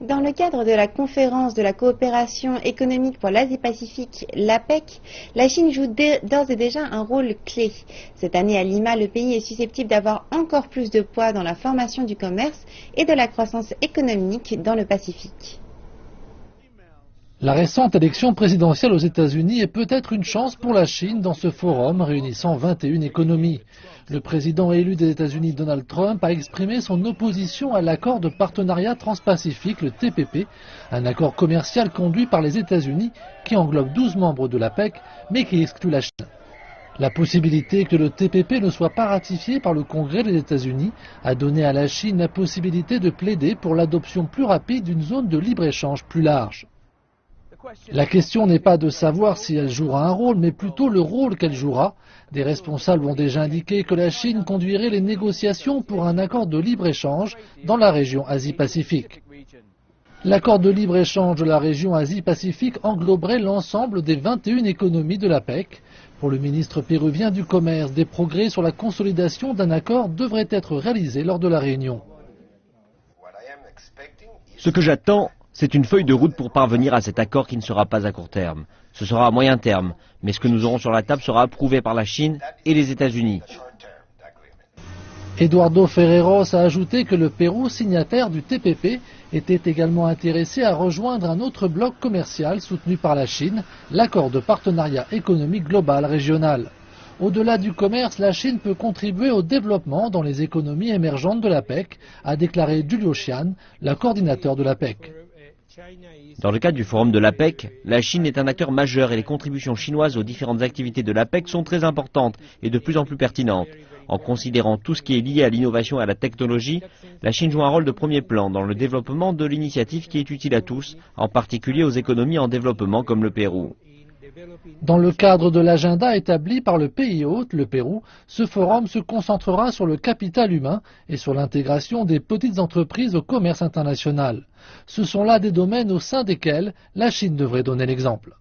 Dans le cadre de la conférence de la coopération économique pour l'Asie-Pacifique, l'APEC, la Chine joue d'ores et déjà un rôle clé. Cette année à Lima, le pays est susceptible d'avoir encore plus de poids dans la formation du commerce et de la croissance économique dans le Pacifique. La récente élection présidentielle aux États-Unis est peut-être une chance pour la Chine dans ce forum réunissant 21 économies. Le président élu des États-Unis, Donald Trump, a exprimé son opposition à l'accord de partenariat transpacifique, le TPP, un accord commercial conduit par les États-Unis qui englobe 12 membres de l'APEC, mais qui exclut la Chine. La possibilité que le TPP ne soit pas ratifié par le Congrès des États-Unis a donné à la Chine la possibilité de plaider pour l'adoption plus rapide d'une zone de libre-échange plus large. La question n'est pas de savoir si elle jouera un rôle, mais plutôt le rôle qu'elle jouera. Des responsables ont déjà indiqué que la Chine conduirait les négociations pour un accord de libre-échange dans la région Asie-Pacifique. L'accord de libre-échange de la région Asie-Pacifique engloberait l'ensemble des 21 économies de l'APEC. Pour le ministre péruvien du Commerce, des progrès sur la consolidation d'un accord devraient être réalisés lors de la réunion. Ce que j'attends, c'est une feuille de route pour parvenir à cet accord qui ne sera pas à court terme. Ce sera à moyen terme, mais ce que nous aurons sur la table sera approuvé par la Chine et les États-Unis. Eduardo Ferreros a ajouté que le Pérou, signataire du TPP, était également intéressé à rejoindre un autre bloc commercial soutenu par la Chine, l'accord de partenariat économique global régional. Au-delà du commerce, la Chine peut contribuer au développement dans les économies émergentes de l'APEC, a déclaré Julio Xian, le coordinateur de l'APEC. Dans le cadre du forum de l'APEC, la Chine est un acteur majeur et les contributions chinoises aux différentes activités de l'APEC sont très importantes et de plus en plus pertinentes. En considérant tout ce qui est lié à l'innovation et à la technologie, la Chine joue un rôle de premier plan dans le développement de l'initiative qui est utile à tous, en particulier aux économies en développement comme le Pérou. Dans le cadre de l'agenda établi par le pays hôte, le Pérou, ce forum se concentrera sur le capital humain et sur l'intégration des petites entreprises au commerce international. Ce sont là des domaines au sein desquels la Chine devrait donner l'exemple.